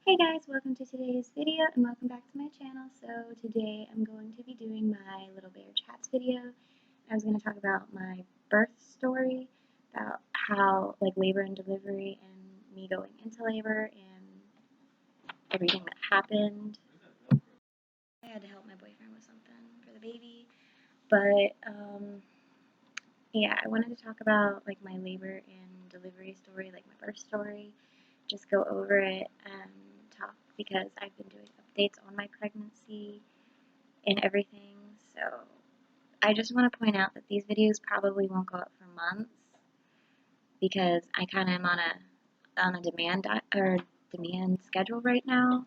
Hey guys, welcome to today's video and welcome back to my channel. So today I'm going to be doing my Little Bear Chats video. I was going to talk about my birth story, about how labor and delivery and me going into labor and everything that happened. I had to help my boyfriend with something for the baby, but yeah, I wanted to talk about my labor and delivery story, my birth story. Just go over it and talk because I've been doing updates on my pregnancy and everything. So I just want to point out that these videos probably won't go up for months because I kind of am on a demand schedule right now.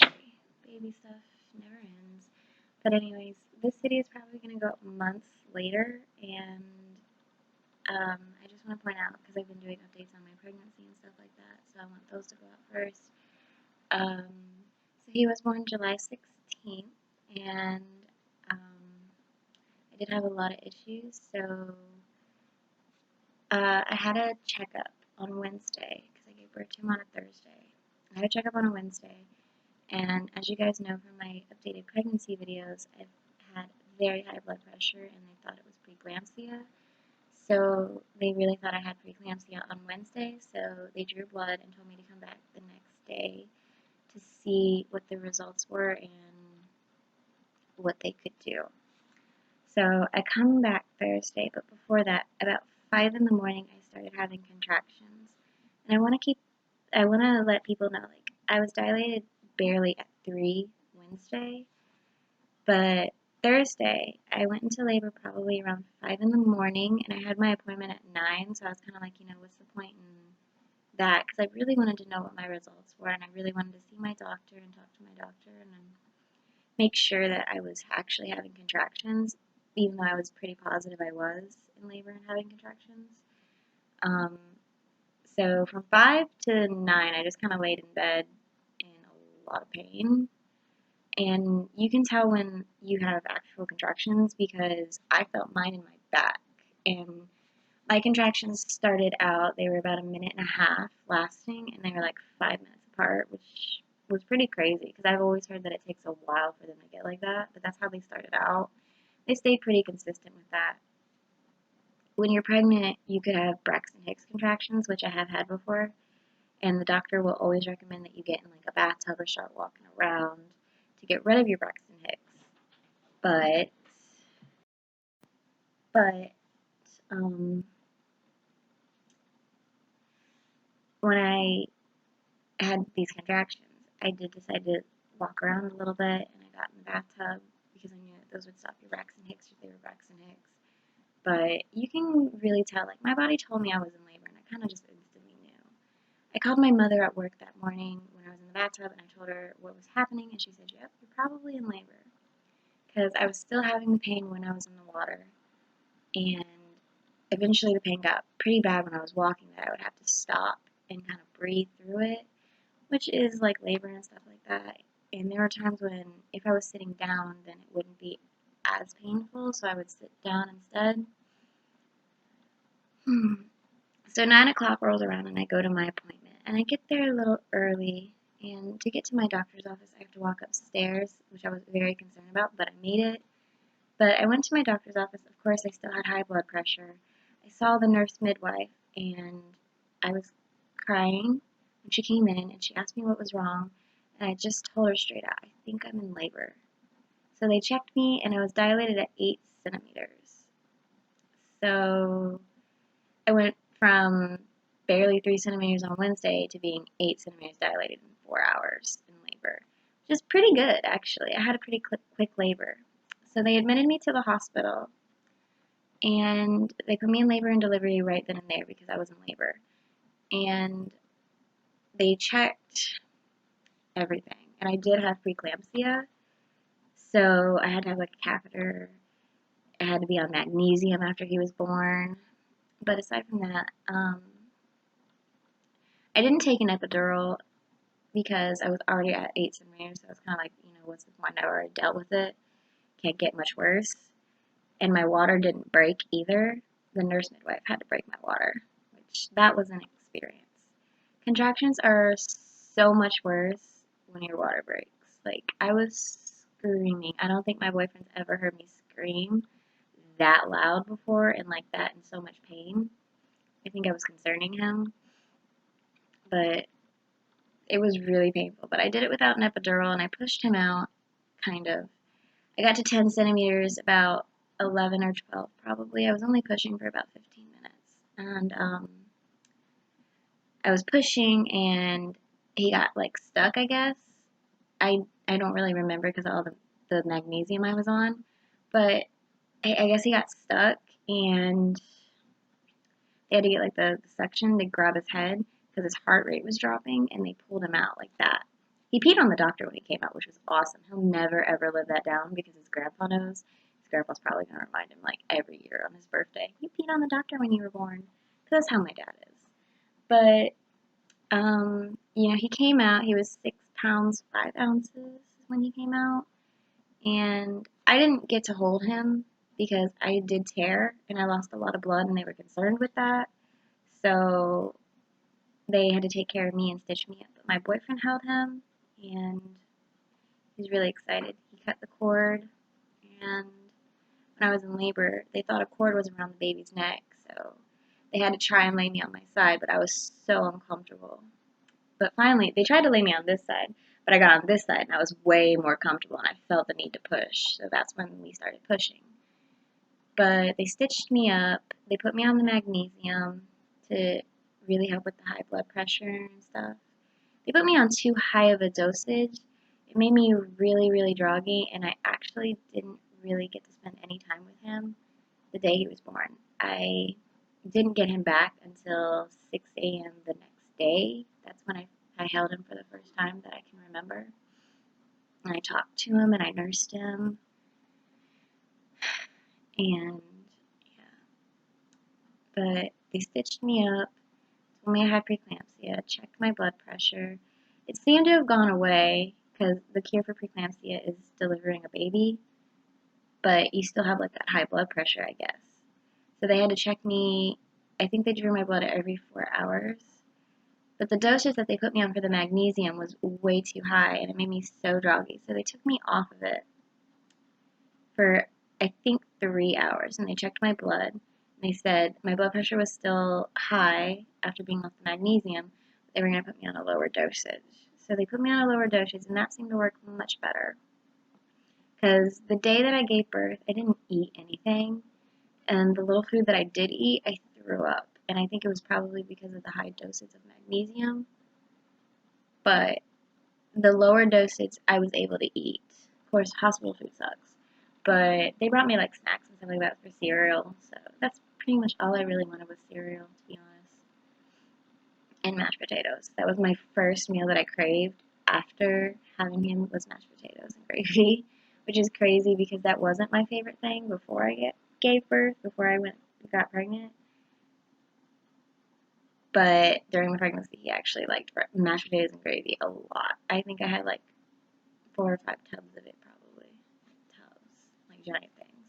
Sorry, baby stuff never ends. But anyways, this video is probably gonna go up months later, and I just want to point out because I've been doing updates on my pregnancy and stuff like that, so I want those to go out first. So he was born July 16th, and I did have a lot of issues. So I had a checkup on Wednesday because I gave birth to him on a Thursday. I had a checkup on a Wednesday, and as you guys know from my updated pregnancy videos, I've had very high blood pressure, and they thought it was preeclampsia. So they really thought I had preeclampsia on Wednesday, so they drew blood and told me to come back the next day to see what the results were and what they could do. So I come back Thursday, but before that, about 5 in the morning, I started having contractions. And I want to let people know, I was dilated barely at 3 Wednesday, but Thursday, I went into labor probably around 5 in the morning, and I had my appointment at 9, so I was kind of what's the point in that? Because I really wanted to know what my results were, and I really wanted to see my doctor and talk to my doctor and then make sure that I was actually having contractions, even though I was pretty positive I was in labor and having contractions. So from 5 to 9, I just kind of laid in bed in a lot of pain. And you can tell when you have actual contractions because I felt mine in my back. And my contractions started out, they were about a minute and a half lasting, and they were 5 minutes apart, which was pretty crazy because I've always heard that it takes a while for them to get like that, but that's how they started out. They stayed pretty consistent with that. When you're pregnant, you could have Braxton Hicks contractions, which I have had before, and the doctor will always recommend that you get in a bathtub or start walking around to get rid of your Braxton Hicks. But when I had these contractions, I did decide to walk around a little bit, and I got in the bathtub because I knew that those would stop your Braxton Hicks if they were Braxton Hicks. But you can really tell, my body told me I was in labor, and I kind of just instantly knew. I called my mother at work that morning when I was in the bathtub, and I told her what was happening, and she said, yep, you're probably in labor. Because I was still having the pain when I was in the water, and eventually the pain got pretty bad when I was walking that I would have to stop and kind of breathe through it, which is like labor and stuff like that. And there were times when if I was sitting down, then it wouldn't be as painful, so I would sit down instead. So 9 o'clock rolls around and I go to my appointment, and I get there a little early, and to get to my doctor's office I have to walk upstairs, which I was very concerned about, but I made it. But I went to my doctor's office. Of course, I still had high blood pressure. I saw the nurse midwife, and I was crying when she came in, and she asked me what was wrong, and I just told her straight out, I think I'm in labor. So they checked me, and I was dilated at 8 centimeters. So I went from barely 3 centimeters on Wednesday to being 8 centimeters dilated in 4 hours in labor, which is pretty good, actually. I had a pretty quick labor. So they admitted me to the hospital, and they put me in labor and delivery right then and there because I was in labor. And they checked everything. And I did have preeclampsia, so I had to have a catheter. I had to be on magnesium after he was born. But aside from that, I didn't take an epidural because I was already at 8 centimeters, so I was kind of what's the point? I already dealt with it. Can't get much worse. And my water didn't break either. The nurse midwife had to break my water, which that was an experience. Contractions are so much worse when your water breaks. Like, I was screaming. I don't think my boyfriend's ever heard me scream that loud before and like that in so much pain. I think I was concerning him, but it was really painful. But I did it without an epidural and I pushed him out, kind of. I got to 10 centimeters about 11 or 12 probably. I was only pushing for about 15 minutes. And I was pushing and he got like stuck, I guess. I don't really remember because of all the magnesium I was on. But I guess he got stuck and they had to get like the suction to grab his head because his heart rate was dropping and they pulled him out like that. He peed on the doctor when he came out, which was awesome. He'll never ever live that down because his grandpa knows. His grandpa's probably gonna remind him like every year on his birthday. You peed on the doctor when you were born. 'Cause that's how my dad is. But he came out. He was 6 pounds 5 ounces when he came out, and I didn't get to hold him because I did tear and I lost a lot of blood, and they were concerned with that. So they had to take care of me and stitch me up. But my boyfriend held him, and he's really excited. He cut the cord, and when I was in labor, they thought a cord was around the baby's neck, so they had to try and lay me on my side, but I was so uncomfortable. But finally, they tried to lay me on this side, but I got on this side, and I was way more comfortable, and I felt the need to push, so that's when we started pushing. But they stitched me up. They put me on the magnesium to really help with the high blood pressure and stuff. They put me on too high of a dosage. It made me really, really droggy, and I actually didn't really get to spend any time with him the day he was born. I didn't get him back until 6 a.m. the next day. That's when I held him for the first time that I can remember. And I talked to him and I nursed him. And yeah, but they stitched me up, told me I had preeclampsia, checked my blood pressure. It seemed to have gone away because the cure for preeclampsia is delivering a baby, but you still have like that high blood pressure, I guess. So they had to check me. I think they drew my blood every 4 hours. But the dosage that they put me on for the magnesium was way too high, and it made me so drowsy. So they took me off of it for, I think, 3 hours, and they checked my blood. And they said my blood pressure was still high after being off the magnesium, but they were going to put me on a lower dosage. So they put me on a lower dosage, and that seemed to work much better. Because the day that I gave birth, I didn't eat anything, and the little food that I did eat, I threw up. And I think it was probably because of the high dosage of magnesium. But the lower dosage I was able to eat. Of course, hospital food sucks. But they brought me like snacks and stuff like that for cereal. So that's pretty much all I really wanted was cereal, to be honest. And mashed potatoes. That was my first meal that I craved after having him was mashed potatoes and gravy. Which is crazy because that wasn't my favorite thing before I gave birth, before I got pregnant. But during the pregnancy, he actually liked mashed potatoes and gravy a lot. I think I had like 4 or 5 tubs of it, probably. Tubs, like giant things.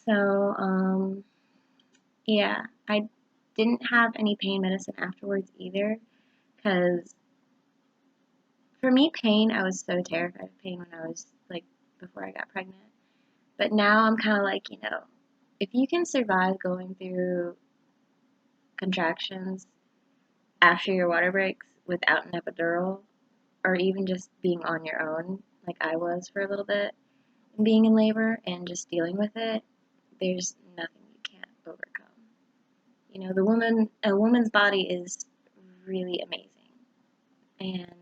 So, yeah, I didn't have any pain medicine afterwards either, because for me, pain, I was so terrified of pain when I was like before I got pregnant. But now I'm kind of like, if you can survive going through contractions after your water breaks without an epidural, or even just being on your own, like I was for a little bit, and being in labor and just dealing with it, there's nothing you can't overcome. A woman's body is really amazing. And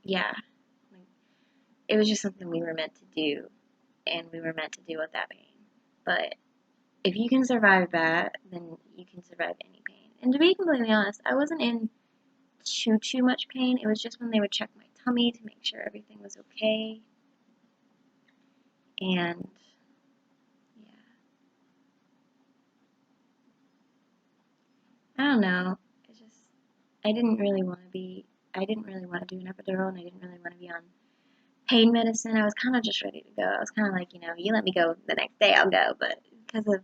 yeah, like, it was just something we were meant to do, and we were meant to deal with that pain. But if you can survive that, then you can survive any pain. And to be completely honest, I wasn't in too much pain. It was just when they would check my tummy to make sure everything was okay. And yeah, I don't know. It's just I didn't really want to do an epidural, and I didn't really want to be on pain medicine. I was kind of just ready to go. I was kind of like, you let me go the next day, I'll go. But because of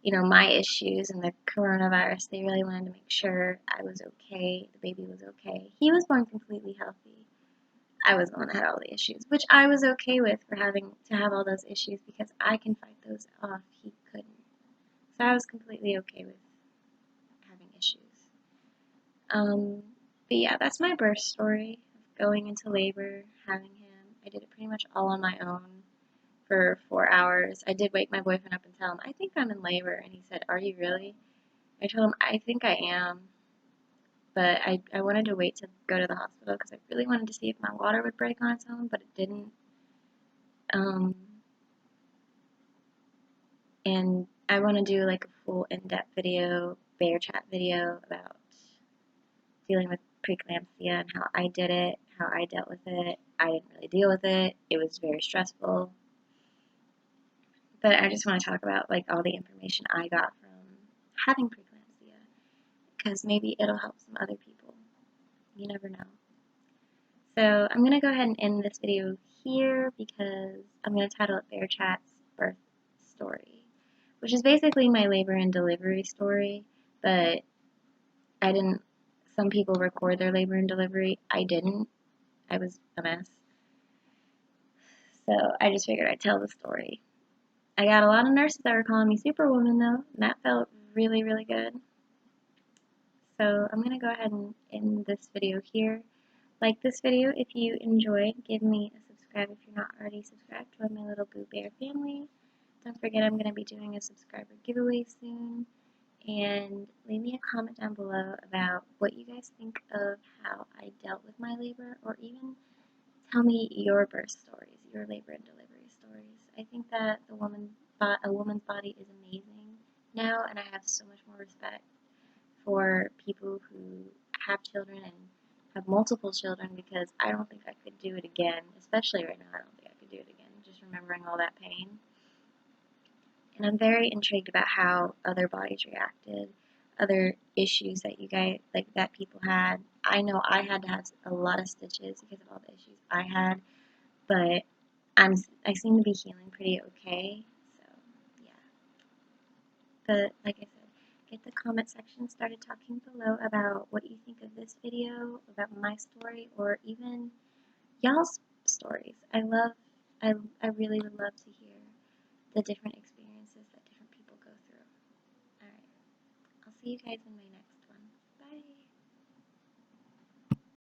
my issues and the coronavirus. They really wanted to make sure I was okay, the baby was okay. He was born completely healthy. I was the one that had all the issues, which I was okay with for having to have all those issues because I can fight those off. He couldn't. So I was completely okay with having issues. But yeah, that's my birth story of going into labor, having him. I did it pretty much all on my own for 4 hours. I did wake my boyfriend up and tell him, I think I'm in labor. And he said, Are you really? I told him, I think I am. But I wanted to wait to go to the hospital because I really wanted to see if my water would break on its own, but it didn't. Um, and I want to do like a full in-depth video, bear chat video about dealing with preeclampsia and how I did it, how I dealt with it. I didn't really deal with it. It was very stressful. But I just want to talk about like all the information I got from having preeclampsia because maybe it'll help some other people. You never know. So I'm going to go ahead and end this video here because I'm going to title it Bear Chat's Birth Story, which is basically my labor and delivery story, but I didn't, some people record their labor and delivery. I didn't. I was a mess. So I just figured I'd tell the story. I got a lot of nurses that were calling me Superwoman though, and that felt really, really good. So I'm going to go ahead and end this video here. Like this video if you enjoyed. Give me a subscribe if you're not already subscribed. Join my little Boo Bear family. Don't forget I'm going to be doing a subscriber giveaway soon. And leave me a comment down below about what you guys think of how I dealt with my labor, or even tell me your birth stories, your labor and delivery stories. I think that a woman's body is amazing now, and I have so much more respect for people who have children and have multiple children because I don't think I could do it again, especially right now. I don't think I could do it again, just remembering all that pain. And I'm very intrigued about how other bodies reacted, other issues that you guys, like that people had. I know I had to have a lot of stitches because of all the issues I had, but I seem to be healing pretty okay. So yeah. But like I said, get the comment section started talking below about what you think of this video, about my story, or even y'all's stories. I really would love to hear the different experiences that different people go through. Alright, I'll see you guys in my next one. Bye!